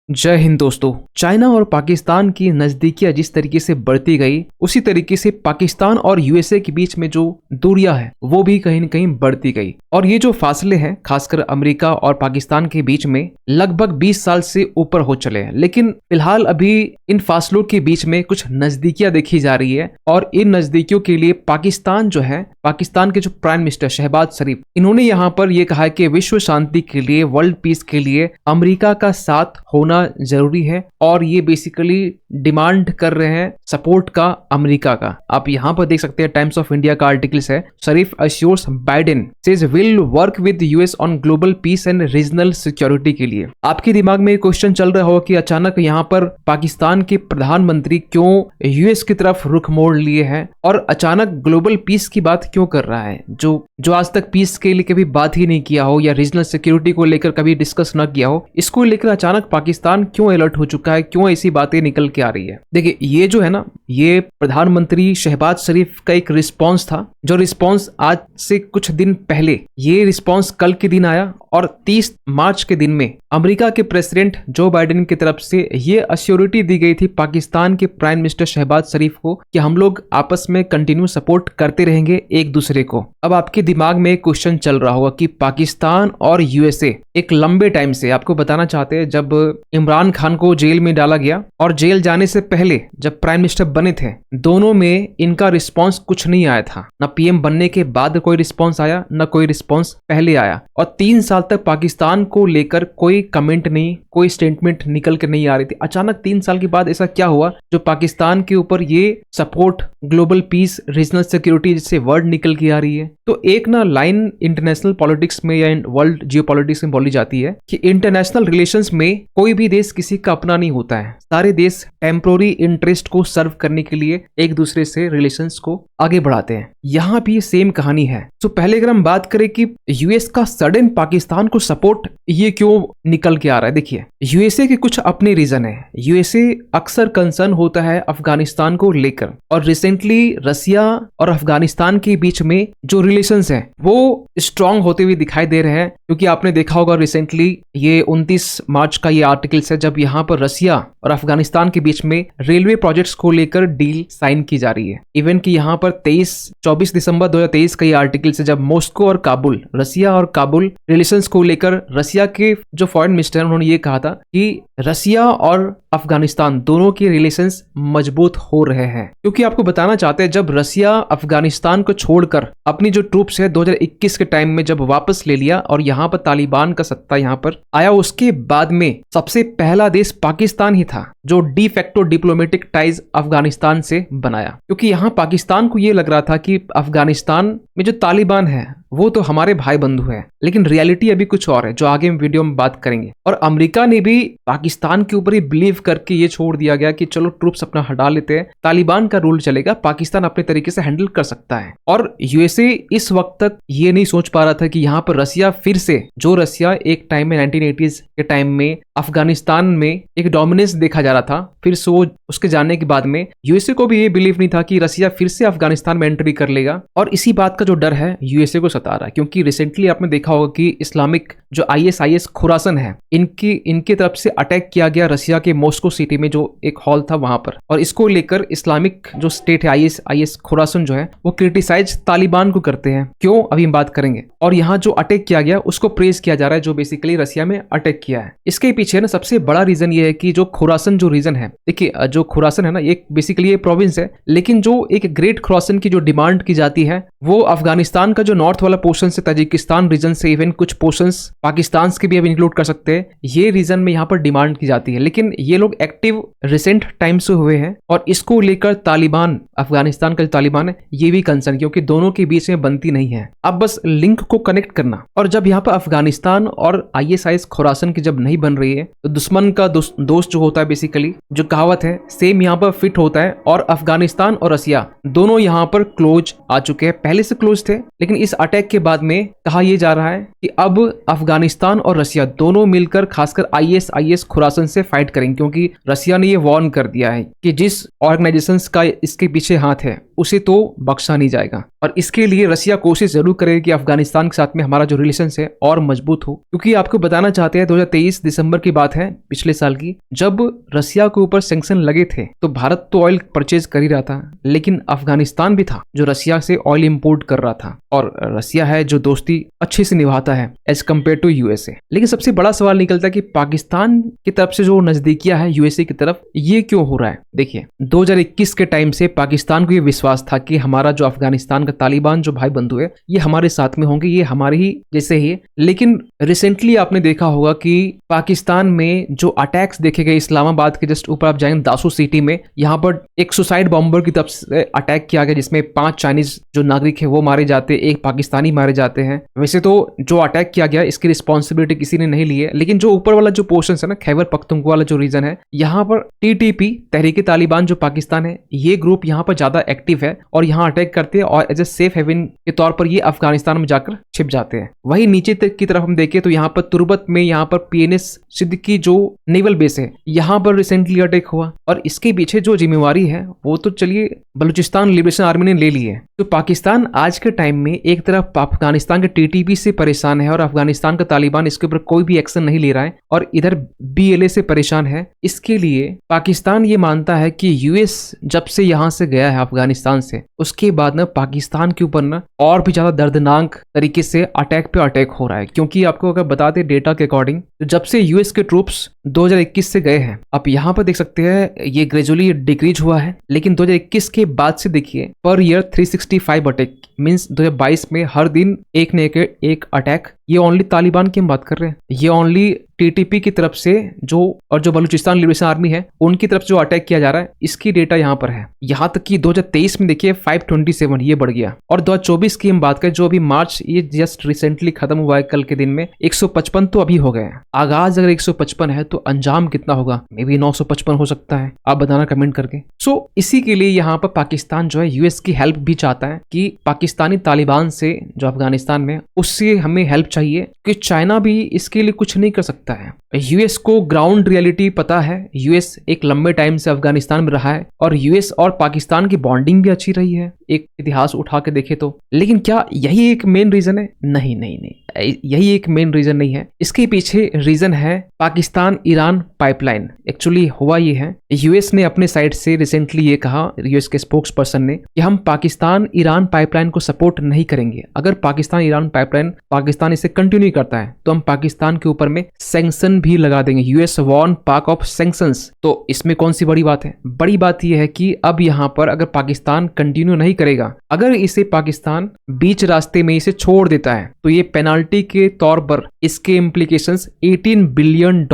जय हिंद दोस्तों। चाइना और पाकिस्तान की नजदीकियां जिस तरीके से बढ़ती गई उसी तरीके से पाकिस्तान और यूएसए के बीच में जो दूरियां है वो भी कहीं न कहीं बढ़ती गई। और ये जो फासले हैं खासकर अमेरिका और पाकिस्तान के बीच में लगभग 20 साल से ऊपर हो चले हैं, लेकिन फिलहाल अभी इन फासलों के बीच में कुछ नजदीकियां देखी जा रही है। और इन नजदीकियों के लिए पाकिस्तान जो है, पाकिस्तान के जो प्राइम मिनिस्टर शहबाज शरीफ, इन्होंने यहाँ पर यह कहा कि विश्व शांति के लिए, वर्ल्ड पीस के लिए अमेरिका का साथ होना जरूरी है। और ये बेसिकली डिमांड कर रहे हैं सपोर्ट का अमेरिका का। आप यहाँ पर देख सकते हैं, टाइम्स ऑफ इंडिया का आर्टिकल्स है, Sharif assures Biden says will work with US on global peace and regional security के लिए। आपके दिमाग में क्वेश्चन चल रहा होगा कि अचानक यहाँ पर पाकिस्तान के प्रधानमंत्री क्यों यूएस की तरफ रुख मोड़ लिए हैं और अचानक ग्लोबल पीस की बात क्यों कर रहा है, जो आज तक पीस के लिए कभी बात ही नहीं किया हो या रीजनल सिक्योरिटी को लेकर कभी डिस्कस न किया हो। इसको लेकर अचानक पाकिस्तान क्यों अलर्ट हो चुका है, क्यों ऐसी बातें निकल के आ रही है। देखिए, ये जो है ना, ये प्रधानमंत्री शहबाज शरीफ का एक रिस्पॉन्स था, जो रिस्पॉन्स आज से कुछ दिन पहले, ये रिस्पॉन्स कल के दिन आया और 30 मार्च के दिन में अमेरिका के प्रेसिडेंट जो बाइडेन की तरफ से ये अश्योरिटी दी गई थी पाकिस्तान के प्राइम मिनिस्टर शहबाज शरीफ को कि हम लोग आपस में कंटिन्यू सपोर्ट करते रहेंगे एक दूसरे को। अब आपके दिमाग में एक क्वेश्चन चल रहा होगा कि पाकिस्तान और यूएसए एक लंबे टाइम से, आपको बताना चाहते हैं, जब इमरान खान को जेल में डाला गया और जेल जाने से पहले जब प्राइम मिनिस्टर बने थे, दोनों में इनका रिस्पॉन्स कुछ नहीं आया था। न पीएम बनने के बाद कोई रिस्पॉन्स आया, न कोई रिस्पॉन्स पहले आया। और 3 साल तक पाकिस्तान को लेकर कोई कमेंट नहीं, कोई स्टेटमेंट निकल कर नहीं आ रही थी। अचानक 3 साल के बाद ऐसा क्या हुआ जो पाकिस्तान के ऊपर ये support, global piece, regional security जैसे वर्ड निकल के आ रही है। तो एक ना लाइन इंटरनेशनल पॉलिटिक्स में या वर्ल्ड जियोपॉलिटिक्स में बोली जाती है कि इंटरनेशनल रिलेशंस में कोई भी देश किसी का अपना नहीं होता है। सारे देश टेम्पोररी इंटरेस्ट को सर्व करने के लिए एक दूसरे से रिलेशंस को आगे बढ़ाते हैं। यहाँ भी सेम कहानी है। तो पहले अगर हम बात करें कि यूएस का सडन पाकिस्तान को सपोर्ट ये क्यों निकल के आ रहा है, देखिए, यूएसए के कुछ अपने रीजन है। यूएसए अक्सर कंसर्न होता है अफगानिस्तान को लेकर, और रिसेंटली रसिया और अफगानिस्तान के बीच में जो रिलेशंस हैं वो स्ट्रांग होते हुए दिखाई दे रहे हैं। क्योंकि आपने देखा होगा रिसेंटली ये 29 मार्च का ये आर्टिकल्स है जब यहाँ पर रसिया और अफगानिस्तान के बीच में रेलवे प्रोजेक्ट्स को लेकर डील साइन की जा रही है। इवन कि यहाँ पर 24 दिसंबर 2023 का ये आर्टिकल्स है जब मॉस्को और काबुल, रसिया और काबुल रिलेशंस को लेकर रसिया के जो फॉरेन मिनिस्टर हैं उन्होंने ये कहा था कि रसिया और अफगानिस्तान दोनों के रिलेशंस मजबूत हो रहे हैं। क्योंकि आपको बताना चाहते हैं, जब रसिया अफगानिस्तान को छोड़कर अपनी जो ट्रूप्स है 2021 के टाइम में जब वापस ले लिया और यहाँ पर तालिबान का सत्ता यहाँ पर आया, उसके बाद में सबसे पहला देश पाकिस्तान ही था जो de facto diplomatic ties Afghanistan से बनाया। क्योंकि यहाँ पाकिस्तान को ये लग रहा था कि अफगानिस्तान में जो तालिबान है वो तो हमारे भाई बंधु है, लेकिन रियलिटी अभी कुछ और है जो आगे हम वीडियो में बात करेंगे। और अमेरिका ने भी पाकिस्तान के ऊपर ही बिलीव करके ये छोड़ दिया गया कि चलो ट्रूप्स अपना हटा लेते हैं, तालिबान का रूल चलेगा, पाकिस्तान अपने तरीके से हैंडल कर सकता है। और यूएसए इस वक्त तक ये नहीं सोच पा रहा था कि यहाँ पर रसिया फिर से, जो रसिया एक टाइम में 1980s के टाइम में अफगानिस्तान में एक डोमिनेंस देखा जा रहा था, फिर से उसके जाने के बाद में यूएसए को भी ये बिलीव नहीं था कि रसिया फिर से अफगानिस्तान में एंट्री कर लेगा। और इसी बात का जो डर है यूएसए को सता रहा है। क्योंकि रिसेंटली आपने देखा होगा कि इस्लामिक जो आईएसआईएस खुरासन है, इनकी तरफ से अटैक किया गया रसिया के मॉस्को सिटी में, जो एक हॉल था वहां पर। और इसको लेकर इस्लामिक जो स्टेट है आईएसआईएस खुरासन जो है वो क्रिटिसाइज तालिबान को करते हैं। क्यों, अभी हम बात करेंगे। और यहाँ जो अटैक किया गया उसको प्रेज किया जा रहा है, जो बेसिकली रसिया में अटैक किया है। इसके पीछे ना सबसे बड़ा रीजन ये है कि जो खुरासन जो रीजन है, देखिए, जो खुरासन है ना, एक बेसिकली ये प्रोविंस है, लेकिन जो एक ग्रेट खुरासन की जो डिमांड की जाती है वो अफगानिस्तान का जो नॉर्थ वाला पोर्शन से, ताजिकिस्तान रीजन से, इवन कुछ पोर्शंस पाकिस्तान के भी अब इंक्लूड कर सकते हैं, ये रीजन में यहाँ पर डिमांड की जाती है। लेकिन ये लोग एक्टिव रिसेंट टाइम से हुए हैं और इसको लेकर तालिबान, अफगानिस्तान का जो तालिबान है, ये भी कंसर्न, क्योंकि दोनों के बीच में बनती नहीं है। अब बस लिंक को कनेक्ट करना। और जब यहाँ पर अफगानिस्तान और आईएसआईएस खुरासन की जब नहीं बन रही है तो दुश्मन का दोस्त जो होता है, बेसिकली जो कहावत है, सेम यहाँ पर फिट होता है। और अफगानिस्तान और रसिया दोनों यहाँ पर क्लोज आ चुके हैं, पहले से क्लोज थे, लेकिन इस अटैक के बाद में कहा यह जा रहा है कि अब अफगानिस्तान और रसिया दोनों मिलकर खासकर आईएसआईएस खुरासन से फाइट करेंगे। क्योंकि रसिया ने यह वार्न कर दिया है कि जिस ऑर्गेनाइजेशंस का इसके पीछे हाथ है उसे तो बख्शा नहीं जाएगा। और इसके लिए रसिया कोशिश जरूर करेगा कि अफगानिस्तान के साथ में हमारा जो रिलेशन है और मजबूत हो, क्योंकि आपको बताना चाहते हैं 2023 दिसंबर की बात है पिछले साल की, जब रसिया के ऊपर सैंक्शन लगे थे तो भारत तो ऑयल परचेज कर ही रहा था, लेकिन अफगानिस्तान भी था जो रसिया से ऑयल इंपोर्ट कर रहा था, और रसिया है जो दोस्ती अच्छे से निभाता है एज कम्पेयर टू यूएसए। लेकिन सबसे बड़ा सवाल निकलता है कि पाकिस्तान की तरफ से जो नजदीकियां है यूएसए की तरफ, ये क्यों हो रहा है? देखिए 2021 के टाइम से पाकिस्तान को ये विश्वास था कि हमारा जो अफगानिस्तान का तालिबान जो भाई बंधु है ये हमारे साथ में होंगे, ये हमारे ही जैसे ही। लेकिन रिसेंटली आपने देखा होगा कि पाकिस्तान में जो अटैक्स देखे गए, इस्लामाबाद के जस्ट ऊपर आप जाएंगे दासू सिटी में, यहाँ पर एक सुसाइड बॉम्बर की तरफ से अटैक किया गया जिसमें 5 चाइनीज जो नागरिक है वो मारे जाते, एक पाकिस्तानी मारे जाते हैं। वैसे तो जो अटैक किया गया इसकी रिस्पॉन्सिबिलिटी किसी ने नहीं ली है, लेकिन जो ऊपर वाला जो पोर्शन है ना, खैबर पख्तूनख्वा वाला जो रीजन है, यहाँ पर टीटीपी तहरीक तालिबान जो पाकिस्तान है, ये ग्रुप यहाँ पर ज्यादा एक्टिव है और यहाँ अटैक करते हैं और एज ए सेफ हेवन के तौर पर ये अफगानिस्तान में जाकर छिप जाते हैं। वही नीचे तक की तरफ हम देखें तो यहाँ पर तुर्बत में यहाँ पर पीएनएस सिद्दीकी जो नेवल बेस है, यहाँ पर रिसेंटली अटैक हुआ, और इसके पीछे जो जिम्मेवारी है वो तो चलिए बलूचिस्तान लिबरेशन आर्मी ने ले ली है। तो पाकिस्तान आज के टाइम में एक तरफ अफगानिस्तान के टीटीपी से परेशान है और अफगानिस्तान का तालिबान इसके ऊपर कोई भी एक्शन नहीं ले रहा है, और इधर बीएलए से परेशान है। इसके लिए पाकिस्तान ये मानता है कि यूएस जब से यहाँ से गया है अफगानिस्तान से, उसके बाद ना पाकिस्तान के ऊपर ना और भी ज्यादा दर्दनाक तरीके से अटैक पे अटैक हो रहा है। क्योंकि आपको अगर बता दें डेटा के अकॉर्डिंग, तो जब से यूएस के ट्रूप्स 2021 से गए हैं, आप यहाँ पर देख सकते हैं ये ग्रेजुअली डिक्रीज हुआ है, लेकिन 2021 के बाद से देखिए पर ईयर 365 अटैक, मीन्स 2022 में हर दिन एक न एक अटैक। ये ओनली तालिबान की हम बात कर रहे हैं, ये ओनली टीटीपी की तरफ से जो और जो बलूचिस्तान लिबरेशन आर्मी है उनकी तरफ जो अटैक किया जा रहा है, इसकी डेटा यहाँ पर है। यहाँ तक कि 2023 में देखिए 527 ये बढ़ गया, और 2024 की हम बात करें जो अभी मार्च ये जस्ट रिसेंटली खत्म हुआ है कल के दिन में, 155 तो अभी हो गए हैं। आगाज अगर 155 है तो अंजाम कितना होगा? मे बी 955 हो सकता है, आप बताना कमेंट करके। सो इसी के लिए यहाँ पर पाकिस्तान जो है यूएस की हेल्प भी चाहता है कि पाकिस्तानी तालिबान से जो अफगानिस्तान में, उससे हमें हेल्प चाहिए कि चाइना भी इसके लिए कुछ नहीं कर सकता है। यूएस को ग्राउंड रियलिटी पता है, यूएस एक लंबे टाइम से अफगानिस्तान में रहा है और यूएस और पाकिस्तान की बॉन्डिंग भी अच्छी रही है एक इतिहास उठा के देखे तो। लेकिन क्या यही एक मेन रीजन है? नहीं नहीं नहीं, यही एक मेन रीजन नहीं है। इसके पीछे रीजन है पाकिस्तान ईरान पाइपलाइन। एक्चुअली हुआ ये है, यूएस ने अपने साइड से रिसेंटली ये कहा, यूएस के स्पोक्स पर्सन ने, कि हम पाकिस्तान ईरान पाइपलाइन को सपोर्ट नहीं करेंगे। अगर पाकिस्तान ईरान पाइपलाइन पाकिस्तान इसे कंटिन्यू करता है तो हम पाकिस्तान के ऊपर में सैंक्शन भी लगा देंगे। यूएस वॉर्न पाक ऑफ सैंक्शंस। तो इसमें कौन सी बड़ी बात है? बड़ी बात यह है कि अब यहाँ पर अगर पाकिस्तान कंटिन्यू नहीं करेगा, अगर इसे पाकिस्तान बीच रास्ते में इसे छोड़ देता है, तो ये पेनाल्टी के तौर पर इसके इम्प्लीकेशंस $18 बिलियन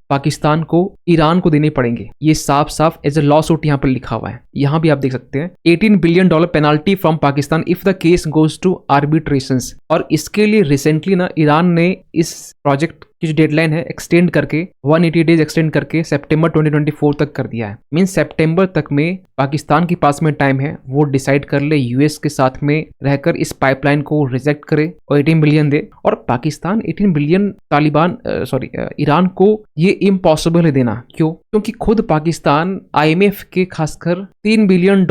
पाकिस्तान को ईरान को देने पड़ेंगे। ये साफ साफ एज ए लॉ सूट यहाँ पर लिखा हुआ है, यहाँ भी आप देख सकते हैं $18 billion penalty from Pakistan if the case goes to arbitrations. और इसके लिए रिसेंटली ना ईरान ने इस प्रोजेक्ट की जो डेडलाइन है एक्सटेंड करके 180 डेज एक्सटेंड करके सितंबर 2024 तक कर दिया है। मींस सितंबर तक में पाकिस्तान के पास में टाइम है, वो डिसाइड कर ले यूएस के साथ में रहकर इस पाइपलाइन को रिजेक्ट करे और 18 बिलियन दे। और पाकिस्तान 18 बिलियन तालिबान ईरान को ये इम्पॉसिबल है देना। क्यों? क्योंकि खुद पाकिस्तान IMF के खासकर $3 बिलियन,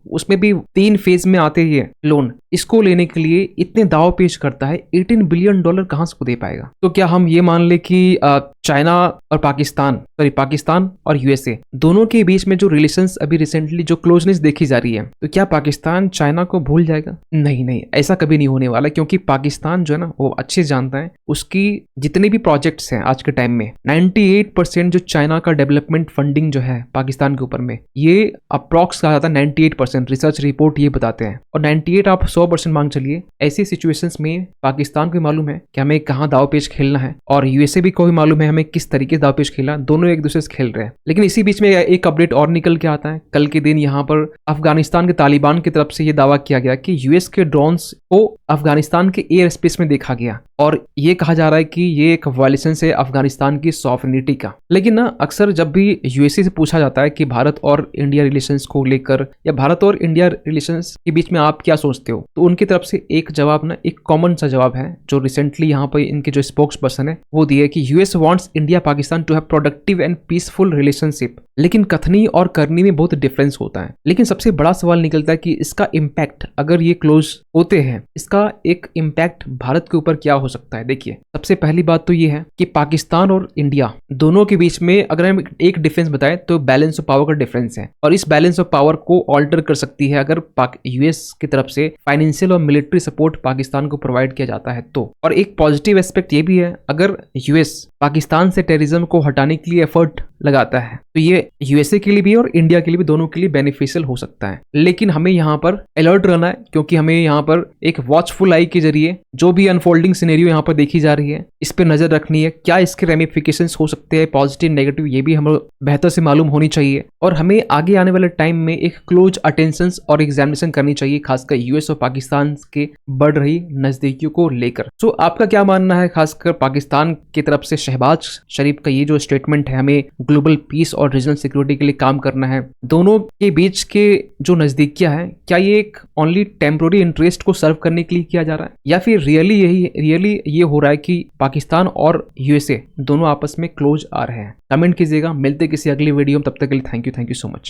उसमें भी 3 फेज में आते हैं लोन, इसको लेने के लिए इतने दाव पेश करता है। $18 बिलियन कहां से दे पाएगा? तो क्या हम ये मान ले कि चाइना और पाकिस्तान और यूएसए दोनों के बीच में जो रिलेशंस अभी रिसेंटली जो क्लोजनेस देखी जा रही है, तो क्या पाकिस्तान चाइना को भूल जाएगा? नहीं नहीं, ऐसा कभी नहीं होने वाला। क्योंकि पाकिस्तान जो है ना वो अच्छे से जानता है उसकी जितने भी प्रोजेक्ट्स हैं आज के टाइम में 98% जो चाइना का डेवलपमेंट फंडिंग जो है पाकिस्तान के ऊपर में, ये अप्रॉक्स कहा जाता है 98%, रिसर्च रिपोर्ट ये बताते हैं। और 98 आप 100% मांग चलिए। ऐसी सिचुएशंस में पाकिस्तान को मालूम है कि हमें कहाँ दाव पेच खेलना है, और यूएसए भी को भी मालूम है हमें किस तरीके से दाव पेच खेलना। दोनों एक दूसरे से खेल रहे हैं। लेकिन इसी बीच में एक अपडेट और निकल के आता है। कल के दिन यहाँ पर अफगानिस्तान के तालिबान की तरफ से ये दावा किया गया कि यूएस के ड्रोन्स को अफगानिस्तान के एयर स्पेस में देखा गया। और ये कहा जा रहा है कि ये एक वायलेशन है अफगानिस्तान की सॉवरेनिटी का। लेकिन ना अक्सर जब भी यूएसए से पूछा जाता है कि भारत और इंडिया रिलेशंस को लेकर या भारत और इंडिया रिलेशंस के बीच में आप क्या सोचते हो, तो उनकी तरफ से एक जवाब ना, एक कॉमन सा जवाब है जो रिसेंटली यहाँ पर इनके जो स्पोक्स पर्सन है वो दिए कि US wants India Pakistan to have productive and peaceful relationship. लेकिन कथनी और करनी में बहुत डिफरेंस होता है। लेकिन सबसे बड़ा सवाल निकलता है कि इसका इम्पैक्ट, अगर ये क्लोज होते हैं, इसका एक इम्पैक्ट भारत के ऊपर क्या हो सकता है। देखिए, सबसे पहली बात तो ये है कि पाकिस्तान और इंडिया दोनों के बीच में अगर हम एक डिफरेंस बताएं तो बैलेंस ऑफ पावर का डिफरेंस है, और इस बैलेंस ऑफ पावर को ऑल्टर कर सकती है अगर यूएस की तरफ से फाइनेंशियल और मिलिट्री सपोर्ट पाकिस्तान को प्रोवाइड किया जाता है तो। और एक पॉजिटिव एस्पेक्ट ये भी है, अगर यूएस पाकिस्तान से टेररिज्म को हटाने के लिए एफर्ट लगाता है तो ये यूएसए के लिए भी और इंडिया के लिए भी, दोनों के लिए बेनिफिशियल हो सकता है। लेकिन हमें यहाँ पर अलर्ट रहना है, क्योंकि हमें यहाँ पर एक वॉचफुल आई के जरिए जो भी अनफोल्डिंग सिनेरियो यहाँ पर देखी जा रही है, इस पे नजर रखनी है। क्या इसके रेमिफिकेशंस हो सकते हैं, पॉजिटिव नेगेटिव, ये भी हमें बेहतर से मालूम होनी चाहिए। और हमें आगे आने वाले टाइम में एक क्लोज अटेंशन और एग्जामिनेशन करनी चाहिए, खासकर यूएस और पाकिस्तान के बढ़ रही नजदीकियों को लेकर। सो आपका क्या मानना है, खासकर पाकिस्तान की तरफ से शहबाज शरीफ का ये जो स्टेटमेंट है, हमें ग्लोबल पीस और रीजनल सिक्योरिटी के लिए काम करना है, दोनों के बीच के जो नजदीकियां हैं, क्या ये एक ओनली टेम्पोररी इंटरेस्ट को सर्व करने के लिए किया जा रहा है, या फिर रियली ये हो रहा है कि पाकिस्तान और यूएसए दोनों आपस में क्लोज आ रहे हैं? कमेंट कीजिएगा। मिलते किसी अगली वीडियो में, तब तक के लिए थैंक यू सो मच।